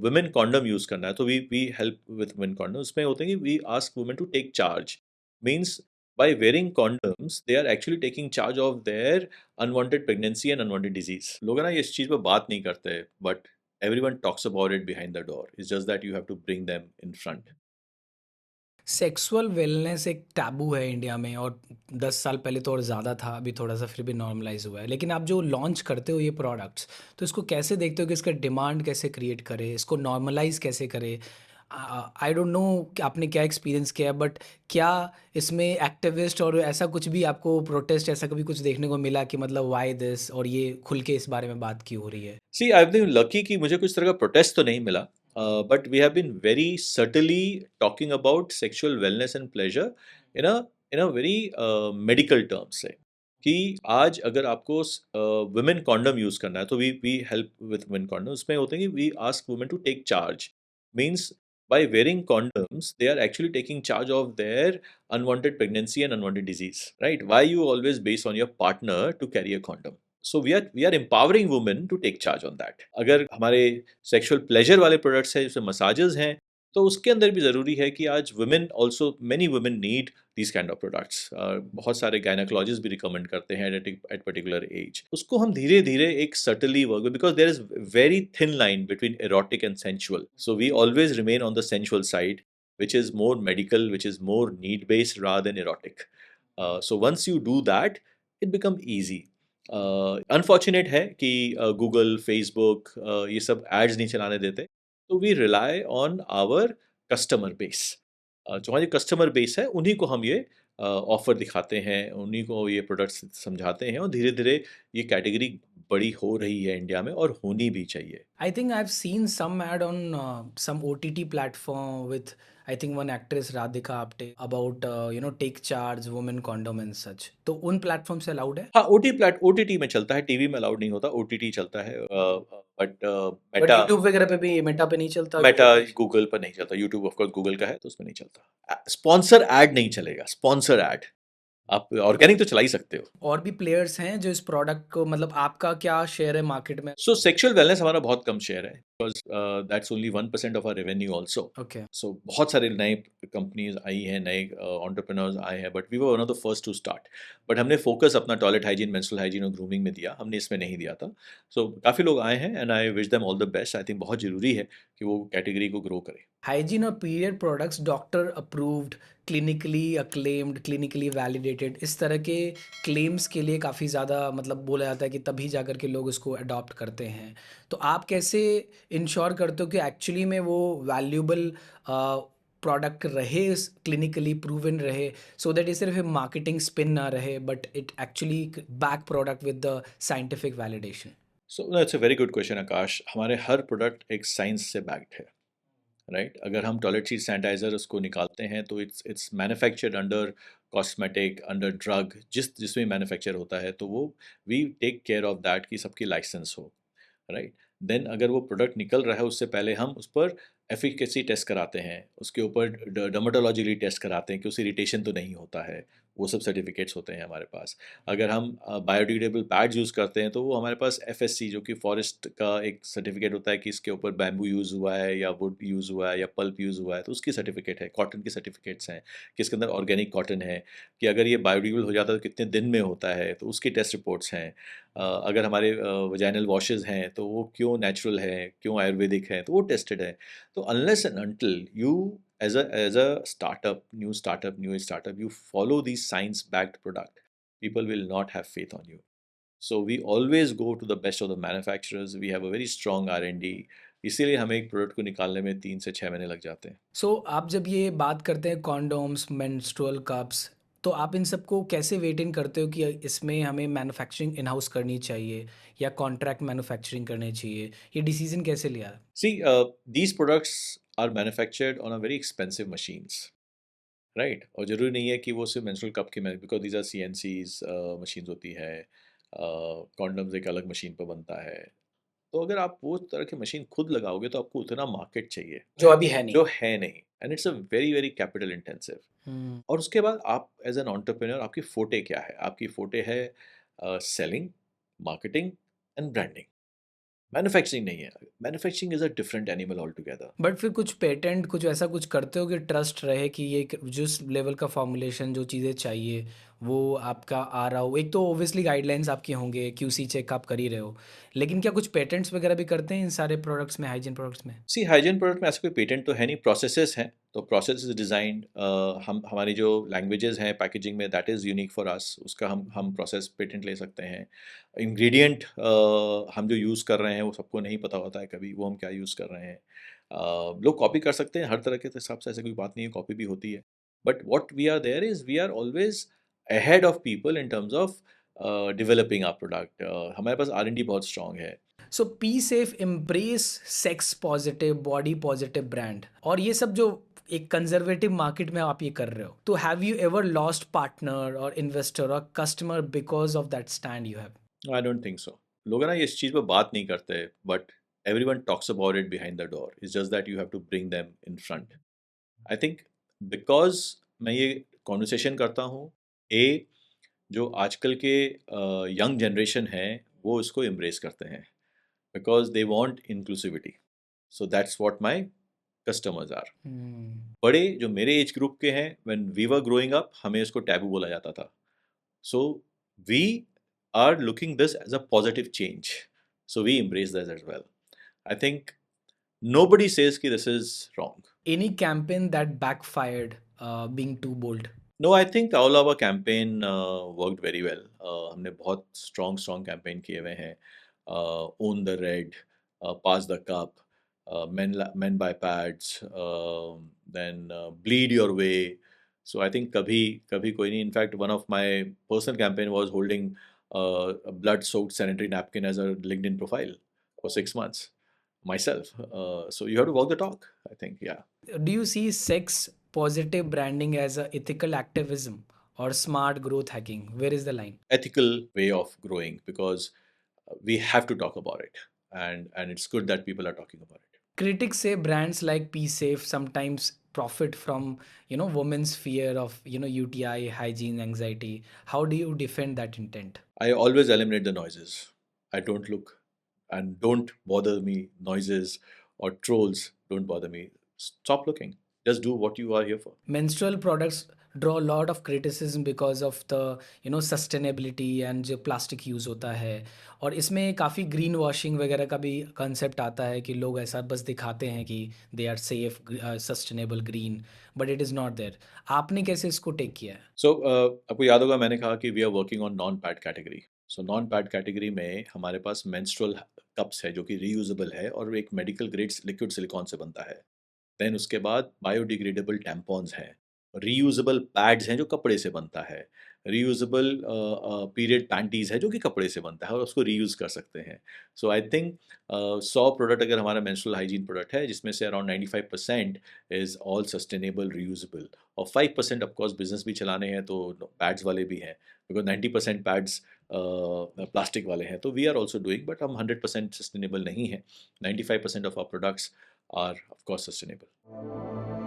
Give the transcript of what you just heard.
Women condom use करना है तो we help with women condom. उसमें होते हैं कि we ask women to take charge, means by wearing condoms they are actually taking charge of their unwanted pregnancy and unwanted disease. लोग है ना ये इस चीज पर बात नहीं करते, but everyone talks about it behind the door. It's just that you have to bring them in front. Sexual wellness एक टैबू है इंडिया में, और 10 साल पहले तो और ज़्यादा था, अभी थोड़ा सा फिर भी नॉर्मलाइज हुआ है। लेकिन आप जो लॉन्च करते हो ये प्रोडक्ट्स, तो इसको कैसे देखते हो कि इसका डिमांड कैसे क्रिएट करे, इसको नॉर्मलाइज कैसे करे? आई डोंट नो कि आपने क्या एक्सपीरियंस किया, बट क्या इसमें एक्टिविस्ट और ऐसा कुछ भी आपको प्रोटेस्ट ऐसा कभी कुछ देखने को मिला कि मतलब वाई दिस, और ये खुल के इस बारे में बात क्यों हो रही है? सी आई बीन लकी कि मुझे कुछ तरह का प्रोटेस्ट तो नहीं मिला, but we have been very certainly talking about sexual wellness and pleasure in a very medical terms से। कि आज अगर आपको वुमेन कॉन्डम यूज करना है तो we help with women condom. उसमें होते हैं कि we ask women to take charge, means by wearing condoms they are actually taking charge of their unwanted pregnancy and unwanted disease, right? Why you always base on your partner to carry a condom? So we are empowering women to take charge on that. अगर हमारे sexual pleasure वाले products हैं जैसे massages हैं, तो उसके अंदर भी ज़रूरी है कि आज women also many women need these kind of products. बहुत सारे गायनाकोलॉजिस्ट भी रिकमेंड करते हैं एट पर्टिकुलर एज। उसको हम धीरे धीरे एक subtly work, because there is very thin line between erotic and sensual, so we always remain on the sensual side, which is more medical, which is more need based rather than erotic. So once you do that, it become easy. Unfortunate है कि Google, Facebook ये सब ads नहीं चलाने देते, तो we rely on our customer base. जो हमारी कस्टमर बेस है उन्हीं को हम ये ऑफर दिखाते हैं, उन्हीं को ये प्रोडक्ट्स समझाते हैं, और धीरे धीरे ये कैटेगरी बड़ी हो रही है इंडिया में और होनी भी चाहिए। I think I've seen some ad on some OTT platform with, I think, one actress Radhika Apte about take charge, women condom and such. तो उन प्लेटफॉर्म से अलाउड है? हाँ, ओटीटी में चलता है, टीवी में अलाउड नहीं होता, ओटीटी चलता है। बट बट मेटा यूट्यूब वगैरह पे भी, मेटा पे नहीं चलता, मेटा गूगल पे? गूगल पर नहीं चलता। यूट्यूब ऑफ कोर्स गूगल का है तो उसमें नहीं चलता। स्पॉन्सर ऐड नहीं चलेगा, स्पॉन्सर ऐड। आप ऑर्गेनिक तो चला ही सकते हो। और भी प्लेयर्स हैं जो इस प्रोडक्ट को, मतलब आपका क्या शेयर है मार्केट में? सो सेक्सुअल वेलनेस हमारा बहुत कम शेयर है, because that's only 1% of our revenue also. Okay. So बहुत सारे नए कंपनीज आई हैं, नए एंटरप्रेन्योर्स आए हैं, but we were one of the first to start. But हमने फोकस अपना टॉयलेट हाइजीन, मेंस्ट्रुअल हाइजीन और ग्रूमिंग में दिया, हमने इसमें नहीं दिया था। सो काफ़ी लोग आए हैं and I wish them all the best. I think बहुत ज़रूरी है कि वो कैटेगरी को ग्रो करें। हाइजीन और period products doctor approved, clinically acclaimed, clinically validated, इस तरह के क्लेम्स के लिए काफ़ी ज़्यादा मतलब बोला जाता है कि तभी जाकर के लोग इसको अडॉप्ट करते हैं। तो आप कैसे इंश्योर करते हो कि एक्चुअली में वो वैल्यूबल प्रोडक्ट रहे, क्लिनिकली प्रूवन रहे, सो दैट ये सिर्फ मार्केटिंग स्पिन ना रहे, but it actually back product with the scientific validation? So that's a very good question Akash. हमारे हर प्रोडक्ट एक साइंस से बैक्ड है, राइट? अगर हम टॉयलेट सीट सैनिटाइजर उसको निकालते हैं तो it's manufactured under cosmetic, under drug, जिसमें मैन्युफैक्चर होता है, तो वो we take care of that कि सबकी लाइसेंस हो, राइट? देन अगर वो प्रोडक्ट निकल रहा है उससे पहले हम उस पर एफिकेसी टेस्ट कराते हैं, उसके ऊपर डर्माटोलॉजिकली टेस्ट कराते हैं कि उसे इरिटेशन तो नहीं होता है। वो सब सर्टिफिकेट्स होते हैं हमारे पास। अगर हम बायोडिग्रेडेबल पैड्स यूज़ करते हैं तो वो हमारे पास एफएससी, जो कि फॉरेस्ट का एक सर्टिफिकेट होता है कि इसके ऊपर बैम्बू यूज़ हुआ है या वुड यूज़ हुआ है या पल्प यूज़ हुआ है, तो उसकी सर्टिफिकेट है। कॉटन की सर्टिफिकेट्स हैं कि इसके अंदर ऑर्गेनिक कॉटन है, कि अगर ये बायोडिग्रेडेबल हो जाता है तो कितने दिन में होता है, तो उसकी टेस्ट रिपोर्ट्स हैं। अगर हमारे वजाइनल वॉशेज़ हैं तो वो क्यों नेचुरल हैं, क्यों आयुर्वेदिक हैं, तो वो टेस्टेड है। तो unless and until you as a new startup, you follow these science backed product, people will not have faith on you. So we always go to the best of the manufacturers. We have a very strong R&D. इसीलिए हमें एक product को निकालने में 3 से 6 महीने लग जाते हैं। सो आप जब ये बात करते हैं कॉन्डोम्स, मेंस्ट्रुअल कप्स, तो आप इन सबको कैसे वेट इन करते हो कि इसमें हमें मैन्युफैक्चरिंग इन हाउस करनी चाहिए या कॉन्ट्रैक्ट मैन्युफैक्चरिंग करनी चाहिए? ये डिसीजन कैसे लिया? See, these products are manufactured on a very expensive machines, right? और ज़रूरी नहीं है कि वो सिर्फ मेंस्ट्रुअल कप की, बिकॉज दीज आर सीएनसीज मशीन्स होती है। कॉन्डम्स एक अलग मशीन पर बनता है। तो अगर आप वो तरह की मशीन खुद लगाओगे तो आपको उतना मार्केट चाहिए जो अभी है नहीं। जो है नहीं, and it's a very very capital intensive. Hmm. और उसके बाद आप एज एन एंटरप्रेन्योर, आपकी फोटे क्या है? आपकी फोटे है selling, marketing and branding. Manufacturing नहीं है, manufacturing is a different animal all together. But फिर कुछ पेटेंट कुछ ऐसा कुछ करते हो कि ट्रस्ट रहे कि ये जिस लेवल का फॉर्मुलेशन जो चीज़ें चाहिए वो आपका आ रहा हो। एक तो ओब्वियसली गाइडलाइंस आपके होंगे, क्यूसी चेक आप कर ही रहे हो, लेकिन क्या कुछ पेटेंट्स वगैरह भी करते हैं इन सारे प्रोडक्ट्स में, हाइजीन प्रोडक्ट्स में? सी हाइजीन प्रोडक्ट में ऐसा कोई पेटेंट तो है नहीं, प्रोसेसेस हैं, तो प्रोसेस इज डिज़ाइंड, हम हमारी जो लैंग्वेजेस हैं पैकेजिंग में that is unique for us, उसका हम प्रोसेस पेटेंट ले सकते हैं। इंग्रेडिएंट हम जो यूज़ कर रहे हैं वो सबको नहीं पता होता है कभी वो हम क्या यूज़ कर रहे हैं। लोग कॉपी कर सकते हैं हर तरह के हिसाब से, ऐसे कोई बात नहीं है, कॉपी भी होती है, but what we are there is we are always ahead of people in terms of developing our product. हमारे पास R&D बहुत स्ट्रॉन्ग है। So pee safe embrace sex positive body positive brand और ये सब जो एक कंजर्वेटिव मार्केट में आप ये कर रहे हो, तो have you ever lost partner और इन्वेस्टर और customer because of that stand you have? I don't think so. लोग है ना ये इस चीज़ पे बात नहीं करते, but everyone talks about it behind the door, it's just that you have to bring them in front. I think because मैं ये कॉन्वर्सेशन करता हूँ, ए जो आजकल के यंग जनरेशन है वो इसको एम्ब्रेस करते हैं because they want inclusivity, so that's what my customers are. बड़े जो मेरे एज ग्रुप के हैं, when we were growing up हमें इसको टैबू बोला जाता था, so we are looking this as a positive change, so we embrace this as well. I think nobody says ki this is wrong. Any campaign that backfired being too bold? No, I think all our campaign worked very well. हमने बहुत strong campaign किए हुए हैं, own the red, pass the cup, men buy pads, then bleed your way. So I think कभी कभी कोई नहीं. In fact, one of my personal campaign was holding a blood-soaked sanitary napkin as a LinkedIn profile for 6 months myself. So you have to walk the talk, I think. Yeah. Do you see sex positive branding as a ethical activism or smart growth hacking? Where is the line? Ethical way of growing, because we have to talk about it, and it's good that people are talking about it. Critics say brands like PSafe sometimes profit from, women's fear of, UTI, hygiene, anxiety. How do you defend that intent? I always eliminate the noises. I don't look, and don't bother me. Noises or trolls don't bother me. Stop looking. Just do what you are here for. Menstrual products draw a lot of criticism because of the sustainability and जो plastic use होता है, और इसमें काफ़ी green washing वगैरह का भी concept आता है कि लोग ऐसा बस दिखाते हैं कि they are safe sustainable green, but it is not there. आपने कैसे इसको टेक किया है? So आपको याद होगा मैंने कहा कि we are working on non pad category. So non pad category में हमारे पास मेंस्ट्रुअल कप्स है जो कि रीयूजेबल है और एक मेडिकल ग्रेड लिक्विड सिलिकॉन से बनता है। देन उसके बाद बायोडिग्रेडेबल टैम्पॉन्स हैं, रीयूजेबल पैड्स हैं जो कपड़े से बनता है, रीयूजेबल पीरियड पैंटीज़ है जो कि कपड़े से बनता है और उसको रीयूज़ कर सकते हैं। सो आई थिंक 100 प्रोडक्ट अगर हमारा मेंस्ट्रुअल हाइजीन प्रोडक्ट है जिसमें से around 95% is all sustainable reusable, और 5% ऑफ कोर्स बिजनेस भी चलाने हैं तो पैड्स वाले भी हैं, बिकॉज 90% पैड्स प्लास्टिक वाले हैं, तो we are also doing, but हम 100% सस्टेनेबल नहीं हैं। 95% of our products are of course sustainable.